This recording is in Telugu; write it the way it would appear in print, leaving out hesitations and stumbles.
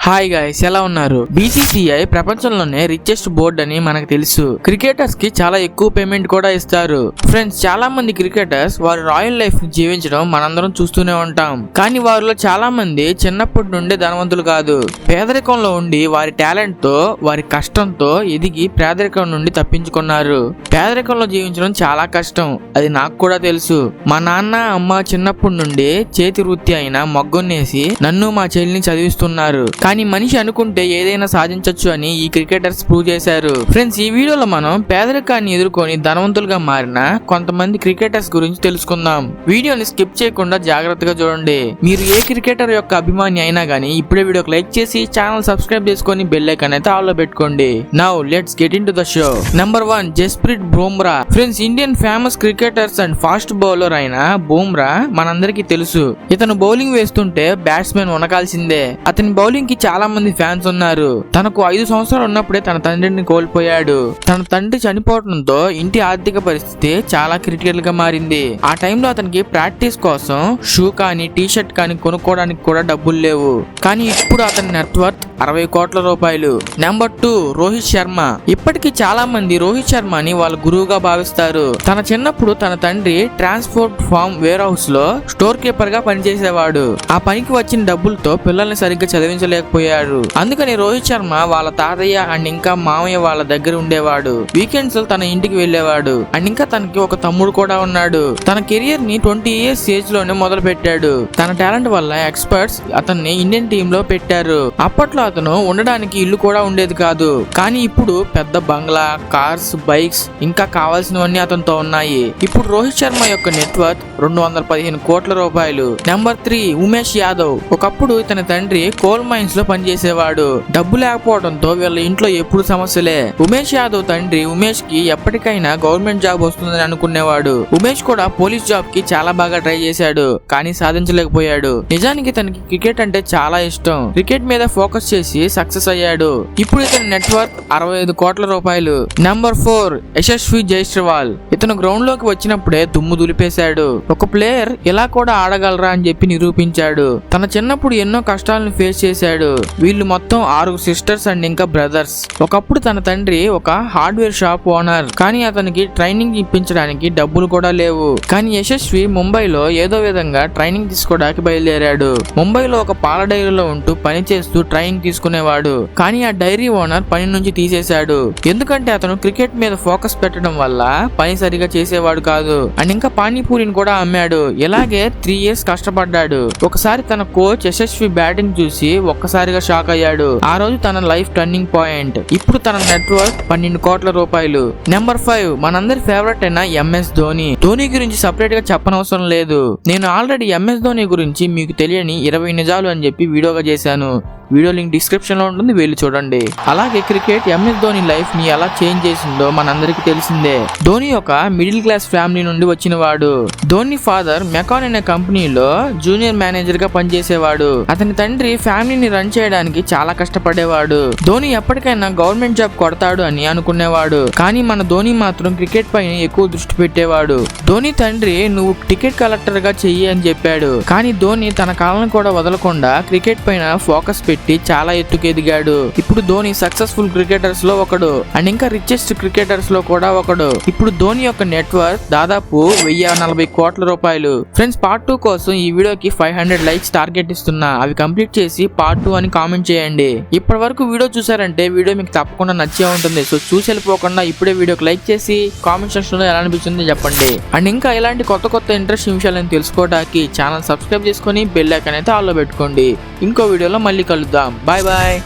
హాయ్ గైస్, ఎలా ఉన్నారు? బీసీసీఐ ప్రపంచంలోనే రిచెస్ట్ బోర్డ్ అని మనకు తెలుసు. క్రికెటర్స్ కి చాలా ఎక్కువ పేమెంట్ కూడా ఇస్తారు. ఫ్రెండ్స్, చాలా మంది క్రికెటర్స్ వారి రాయల్ లైఫ్ జీవించడం మనందరం చూస్తూనే ఉంటాం. కానీ వారిలో చాలా మంది చిన్నప్పటి నుండి ధనవంతులు కాదు. పేదరికంలో ఉండి వారి టాలెంట్ తో, వారి కష్టంతో ఎదిగి పేదరికం నుండి తప్పించుకున్నారు. పేదరికంలో జీవించడం చాలా కష్టం, అది నాకు కూడా తెలుసు. మా నాన్న అమ్మ చిన్నప్పటి నుండి చేతి వృత్తి అయిన మగ్గున్నేసి నన్ను మా చెల్లిని చదివిస్తున్నారు. కానీ మనిషి అనుకుంటే ఏదైనా సాధించొచ్చు అని ఈ క్రికెటర్స్ ప్రూవ్ చేశారు. ఫ్రెండ్స్, ఈ వీడియోలో మనం పేదరికాన్ని ఎదుర్కొని ధనవంతులుగా మారిన కొంతమంది క్రికెటర్స్ గురించి తెలుసుకుందాం. వీడియోని స్కిప్ చేయకుండా జాగ్రత్తగా చూడండి. మీరు ఏ క్రికెటర్ యొక్క అభిమాని అయినా గానీ ఇప్పుడే వీడియోకి లైక్ చేసి ఛానల్ సబ్స్క్రైబ్ చేసుకొని బెల్ ఐకాన్ అయితే ఆల్ లో పెట్టుకోండి. Now let's get in to the show. Number 1, Jasprit Bumrah. Friends, Indian famous cricketers and fast bowler అయిన బుమ్రా మనందరికీ తెలుసు. ఇతను బౌలింగ్ వేస్తుంటే బ్యాట్స్మెన్ వనకాల్సిందే. అతని బౌలింగ్ కి చాలా మంది ఫ్యాన్స్ ఉన్నారు. తనకు 5 సంవత్సరాలు ఉన్నప్పుడే తన తండ్రిని కోల్పోయాడు. తన తండ్రి చనిపోవడంతో ఇంటి ఆర్థిక పరిస్థితి చాలా క్రిటికల్ గా మారింది. ఆ టైంలో అతనికి ప్రాక్టీస్ కోసం షూ కానీ టీ షర్ట్ కానీ కొనుక్కోవడానికి కూడా డబ్బులు లేవు. కానీ ఇప్పుడు అతని నెట్వర్త్ 60 కోట్ల రూపాయలు. నెంబర్ 2, రోహిత్ శర్మ. ఇప్పటికీ చాలా మంది రోహిత్ శర్మని వాళ్ళ గురువుగా భావిస్తారు. తన చిన్నప్పుడు తన తండ్రి ట్రాన్స్పోర్ట్ ఫార్మ్ వేర్ హౌస్ లో స్టోర్ కీపర్ గా పనిచేసేవాడు. ఆ పనికి వచ్చిన డబ్బులతో పిల్లల్ని సరిగ్గా చదివించలేకపోయాడు. అందుకని రోహిత్ శర్మ వాళ్ళ తాతయ్య అండ్ ఇంకా మామయ్య వాళ్ళ దగ్గర ఉండేవాడు. వీకెండ్స్ తన ఇంటికి వెళ్లేవాడు. అండ్ ఇంకా తనకి ఒక తమ్ముడు కూడా ఉన్నాడు. తన కెరియర్ ని 20 ఇయర్స్ ఏజ్ లోనే మొదలు పెట్టాడు. తన టాలెంట్ వల్ల ఎక్స్పర్ట్స్ అతన్ని ఇండియన్ టీమ్ లో పెట్టారు. అప్పట్లో అతను ఉండడానికి ఇల్లు కూడా ఉండేది కాదు. కానీ ఇప్పుడు పెద్ద బంగ్లా, కార్స్, బైక్స్ ఇంకా కావాల్సినవన్నీ అతనితో ఉన్నాయి. ఇప్పుడు రోహిత్ శర్మ యొక్క నెట్వర్త్ 215 కోట్ల రూపాయలు. నెంబర్ 3, ఉమేష్ యాదవ్. ఒకప్పుడు తన తండ్రి కోల్ మైన్స్ లో పనిచేసేవాడు. డబ్బు లేకపోవడంతో వీళ్ళ ఇంట్లో ఎప్పుడు సమస్యలే. ఉమేష్ యాదవ్ తండ్రి ఉమేష్ కి ఎప్పటికైనా గవర్నమెంట్ జాబ్ వస్తుందని అనుకునేవాడు. ఉమేష్ కూడా పోలీస్ జాబ్ కి చాలా బాగా ట్రై చేశాడు, కానీ సాధించలేకపోయాడు. నిజానికి తనకి క్రికెట్ అంటే చాలా ఇష్టం. క్రికెట్ మీద ఫోకస్ చేసి సక్సెస్ అయ్యాడు. ఇప్పుడు ఇతని నెట్వర్క్ 65 కోట్ల రూపాయలు. నెంబర్ 4, యశస్వి జైస్వాల్. ఇతను గ్రౌండ్ లోకి వచ్చినప్పుడే దుమ్ము దులిపేశాడు. ఒక ప్లేయర్ ఇలా కూడా ఆడగలరా అని చెప్పి నిరూపించాడు. తన చిన్నప్పుడు ఎన్నో కష్టాలను ఫేస్ చేశాడు. వీళ్ళు మొత్తం 6 సిస్టర్స్ అండ్ ఇంకా బ్రదర్స్. ఒకప్పుడు తన తండ్రి ఒక హార్డ్వేర్ షాప్ ఓనర్, కానీ అతనికి ట్రైనింగ్ ఇప్పించడానికి డబ్బులు కూడా లేవు. కానీ యశస్వి ముంబైలో ఏదో విధంగా ట్రైనింగ్ తీసుకోవడానికి బయలుదేరాడు. ముంబైలో ఒక పాల డైరీలో ఉంటూ పని చేస్తూ ట్రైనింగ్ తీసుకునేవాడు. కానీ ఆ డైరీ ఓనర్ పని నుంచి తీసేశాడు. ఎందుకంటే అతను క్రికెట్ మీద ఫోకస్ పెట్టడం వల్ల పని సరిగా చేసేవాడు కాదు. అండ్ ఇంకా పానీపూరిని కూడా అమ్మాడు. ఇలాగే 3 ఇయర్స్ కష్టపడ్డాడు. ఒకసారి తన కోచ్ యశస్వి బ్యాటింగ్ చూసి ఒక్కసారిగా షాక్ అయ్యాడు. ఆ రోజు తన లైఫ్ టర్నింగ్ పాయింట్. ఇప్పుడు తన నెట్వర్క్ 12 కోట్ల రూపాయలు. నెంబర్ 5, మనందరి ఫేవరెట్ అయిన ఎంఎస్ ధోని. ధోని గురించి సపరేట్ గా చెప్పనవసరం లేదు. నేను ఆల్రెడీ ఎంఎస్ ధోని గురించి మీకు తెలియని 20 నిజాలు అని చెప్పి వీడియోగా చేశాను. వీడియో లింక్ డిస్క్రిప్షన్ లో ఉంటుంది, వెళ్ళి చూడండి. అలాగే క్రికెట్ ఎంఎస్ ధోని లైఫ్ ని ఎలా చేంజ్ చేసిందో మనందరికి తెలిసిందే. ధోని ఒక మిడిల్ క్లాస్ ఫ్యామిలీ నుండి వచ్చిన వాడు. ధోని ఫాదర్ మెకాన్ అనే కంపెనీలో జూనియర్ మేనేజర్ గా పనిచేసేవాడు. అతని తండ్రి ఫ్యామిలీని రన్ చేయడానికి చాలా కష్టపడేవాడు. ధోని ఎప్పటికైనా గవర్నమెంట్ జాబ్ కొడతాడు అని అనుకునేవాడు. కానీ మన ధోని మాత్రం క్రికెట్ పైన ఎక్కువ దృష్టి పెట్టేవాడు. ధోని తండ్రి నువ్వు టికెట్ కలెక్టర్ గా చెయ్యి అని చెప్పాడు. కానీ ధోని తన కాళ్ళను కూడా వదలకుండా క్రికెట్ పైన ఫోకస్ పెట్టి చాలా ఎత్తుకు ఎదిగాడు. ఇప్పుడు ధోని సక్సెస్ఫుల్ క్రికెటర్స్ లో ఒకడు అండ్ ఇంకా రిచెస్ట్ క్రికెటర్స్ లో కూడా ఒకడు. ఇప్పుడు ధోని యొక్క నెట్వర్క్ దాదాపు 1040 కోట్ల రూపాయలు. ఫ్రెండ్స్, పార్ట్ 2 కోసం ఈ వీడియోకి 500 లైక్స్ టార్గెట్ ఇస్తున్నా. అవి కంప్లీట్ చేసి పార్ట్ 2 అని కామెంట్ చేయండి. ఇప్పటి వరకు వీడియో చూసారంటే వీడియో మీకు తప్పకుండా నచ్చే ఉంటుంది. సో చూసి వెళ్ళిపోకుండా ఇప్పుడే వీడియోకి లైక్ చేసి కామెంట్ సెక్షన్ లో ఎలా అనిపించిందో చెప్పండి. అండ్ ఇంకా ఇలాంటి కొత్త ఇంట్రెస్టింగ్ విషయాలను తెలుసుకోవడానికి ఛానల్ సబ్స్క్రైబ్ చేసుకొని బెల్ ఐకాన్ అయితే ఆల్ లో పెట్టుకోండి. ఇంకో వీడియోలో మళ్ళీ కలుద్దాం. Bye bye.